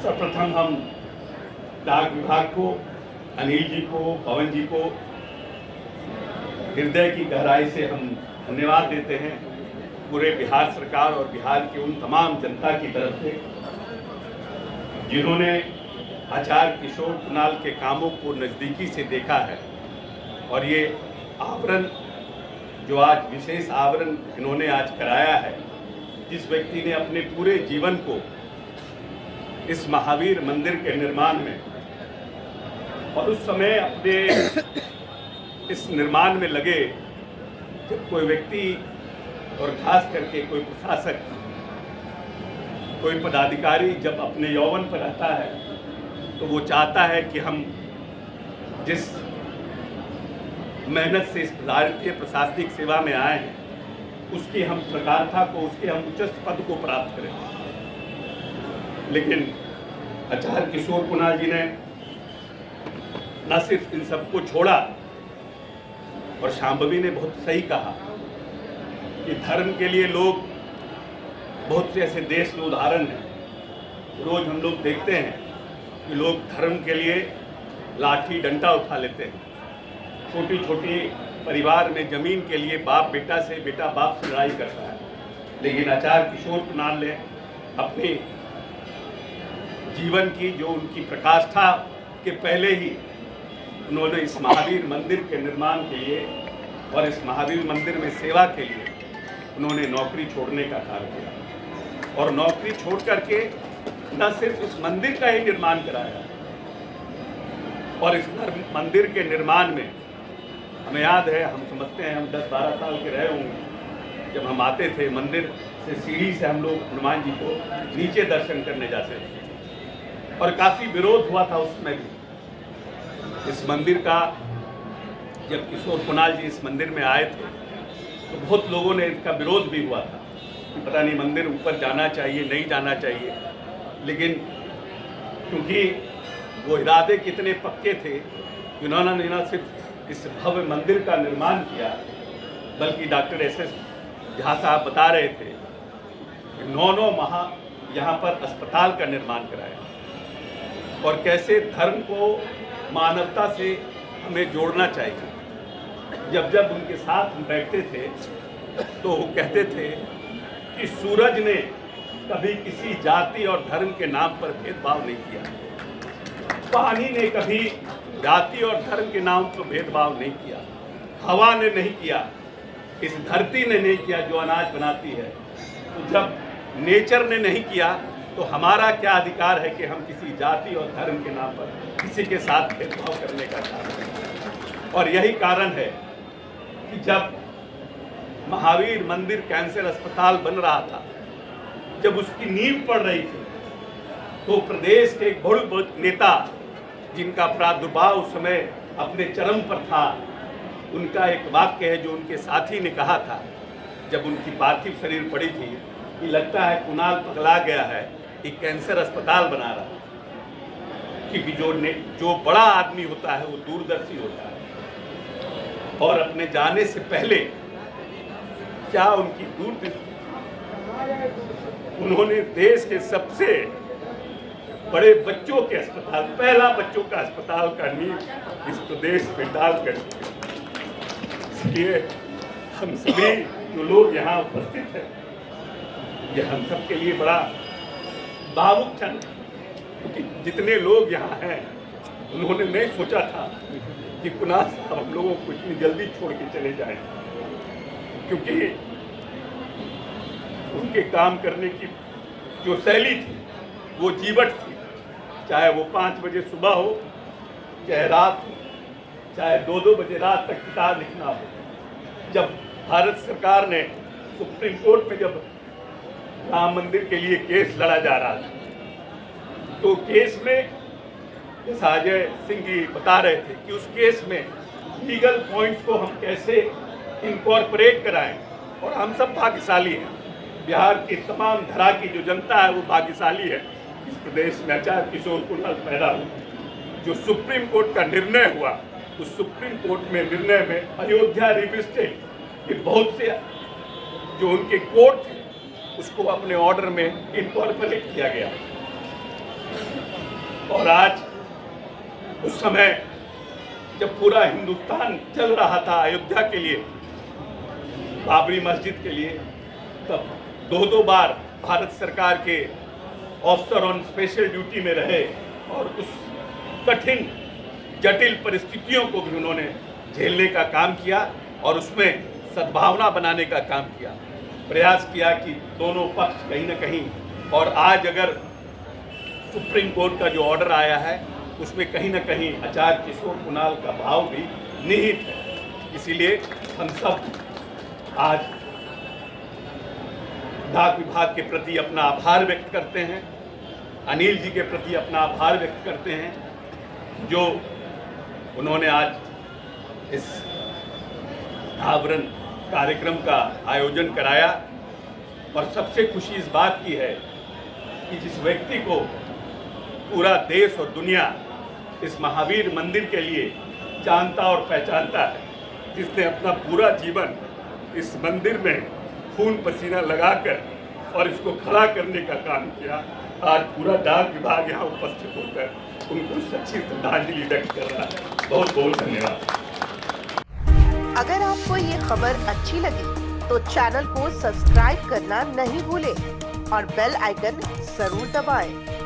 सर्वप्रथम हम डाक विभाग को, अनिल जी को, पवन जी को हृदय की गहराई से हम धन्यवाद देते हैं। पूरे बिहार सरकार और बिहार की उन तमाम जनता की तरफ से जिन्होंने आचार्य किशोर कुणाल के कामों को नज़दीकी से देखा है और ये आवरण जो आज विशेष आवरण इन्होंने आज कराया है, जिस व्यक्ति ने अपने पूरे जीवन को इस महावीर मंदिर के निर्माण में और उस समय अपने इस निर्माण में लगे, जब कोई व्यक्ति और खास करके कोई प्रशासक, कोई पदाधिकारी जब अपने यौवन पर रहता है तो वो चाहता है कि हम जिस मेहनत से इस भारतीय प्रशासनिक सेवा में आए हैं उसकी हम प्रगाढ़ता को, उसके हम उच्च पद को प्राप्त करें। लेकिन आचार्य किशोर कुणाल जी ने न सिर्फ इन सबको छोड़ा, और शांभवी ने बहुत सही कहा कि धर्म के लिए लोग, बहुत से ऐसे देश के उदाहरण हैं, रोज हम लोग देखते हैं कि लोग धर्म के लिए लाठी डंडा उठा लेते हैं। छोटी छोटी परिवार में जमीन के लिए बाप बेटा से, बेटा बाप से लड़ाई करता है। लेकिन आचार्य किशोर कुणाल ने अपने जीवन की जो उनकी प्रकाष्ठा के पहले ही उन्होंने इस महावीर मंदिर के निर्माण के लिए और इस महावीर मंदिर में सेवा के लिए उन्होंने नौकरी छोड़ने का कार्य किया, और नौकरी छोड़ करके न सिर्फ इस मंदिर का ही निर्माण कराया, और इस मंदिर के निर्माण में हमें याद है, हम समझते हैं, हम 10-12 साल के रहे होंगे, जब हम आते थे मंदिर से, सीढ़ी से हम लोग हनुमान जी को नीचे दर्शन करने जाते थे, और काफ़ी विरोध हुआ था उसमें भी इस मंदिर का। जब किशोर कुणाल जी इस मंदिर में आए थे तो बहुत लोगों ने इसका विरोध भी हुआ था कि पता नहीं मंदिर ऊपर जाना चाहिए, नहीं जाना चाहिए। लेकिन क्योंकि वो इरादे कितने पक्के थे, उन्होंने न सिर्फ इस भव्य मंदिर का निर्माण किया, बल्कि डॉक्टर एस.एस. झा साहब बता रहे थे कि 9 माह यहाँ पर अस्पताल का निर्माण कराया, और कैसे धर्म को मानवता से हमें जोड़ना चाहिए। जब जब उनके साथ हम बैठते थे तो वो कहते थे कि सूरज ने कभी किसी जाति और धर्म के नाम पर भेदभाव नहीं किया, पानी ने कभी जाति और धर्म के नाम पर भेदभाव नहीं किया, हवा ने नहीं किया, इस धरती ने नहीं किया जो अनाज बनाती है। तो जब नेचर ने नहीं किया तो हमारा क्या अधिकार है कि हम किसी जाति और धर्म के नाम पर किसी के साथ भेदभाव करने का कारण है। और यही कारण है कि जब महावीर मंदिर कैंसर अस्पताल बन रहा था, जब उसकी नींव पड़ रही थी, तो प्रदेश के एक बड़े नेता जिनका प्रादुर्भाव उस समय अपने चरम पर था, उनका एक वाक्य है जो उनके साथी ने कहा था जब उनकी पार्थिव शरीर पड़ी थी कि लगता है कुणाल पगला गया है, एक कैंसर अस्पताल बना रहा है। क्योंकि जो बड़ा आदमी होता है वो दूरदर्शी होता है, और अपने जाने से पहले क्या उनकी दूरदृष्टि, उन्होंने देश के सबसे बड़े बच्चों के अस्पताल, पहला बच्चों का अस्पताल का नींव इस प्रदेश में डाल कर, इसलिए हम सभी जो लोग यहाँ उपस्थित हैं, यह हम सब के लिए बड़ा भावुक क्षण, क्योंकि जितने लोग यहाँ हैं उन्होंने नहीं सोचा था कि कुणाल साहब हम लोगों को इतनी जल्दी छोड़ के चले जाएं, क्योंकि उनके काम करने की जो शैली थी वो जीवट थी, चाहे वो 5 बजे सुबह हो, चाहे रात हो, चाहे 2-2 बजे रात तक किताब लिखना हो। जब भारत सरकार ने सुप्रीम कोर्ट में जब राम मंदिर के लिए केस लड़ा जा रहा था, तो केस में जैसा अजय सिंह जी बता रहे थे कि उस केस में लीगल पॉइंट्स को हम कैसे इनकॉर्पोरेट कराएं, और हम सब भाग्यशाली हैं, बिहार की तमाम धरा की जो जनता है वो भाग्यशाली है, इस प्रदेश में आचार्य किशोर कुणाल पैदा हुआ। जो सुप्रीम कोर्ट का निर्णय हुआ, उस सुप्रीम कोर्ट में निर्णय में अयोध्या रिविस्टेड के बहुत से जो उनके कोर्ट थे उसको अपने ऑर्डर में इनकॉर्पोरेट किया गया। और आज उस समय जब पूरा हिंदुस्तान चल रहा था अयोध्या के लिए, बाबरी मस्जिद के लिए, तब दो बार भारत सरकार के ऑफिसर ऑन स्पेशल ड्यूटी में रहे और उस कठिन जटिल परिस्थितियों को भी उन्होंने झेलने का काम किया और उसमें सद्भावना बनाने का काम किया, प्रयास किया कि दोनों पक्ष कहीं न कहीं, और आज अगर सुप्रीम कोर्ट का जो ऑर्डर आया है उसमें कहीं न कहीं आचार्य किशोर कुणाल का भाव भी निहित है। इसीलिए हम सब आज डाक विभाग के प्रति अपना आभार व्यक्त करते हैं, अनिल जी के प्रति अपना आभार व्यक्त करते हैं, जो उन्होंने आज इस आवरण कार्यक्रम का आयोजन कराया। और सबसे खुशी इस बात की है कि जिस व्यक्ति को पूरा देश और दुनिया इस महावीर मंदिर के लिए जानता और पहचानता है, जिसने अपना पूरा जीवन इस मंदिर में खून पसीना लगाकर और इसको खड़ा करने का काम किया, आज पूरा डाक विभाग यहाँ उपस्थित होकर उनको सच्ची श्रद्धांजलि व्यक्त कर रहा है। बहुत बहुत धन्यवाद। अगर आपको ये खबर अच्छी लगी तो चैनल को सब्सक्राइब करना नहीं भूलें और बेल आइकन जरूर दबाएं।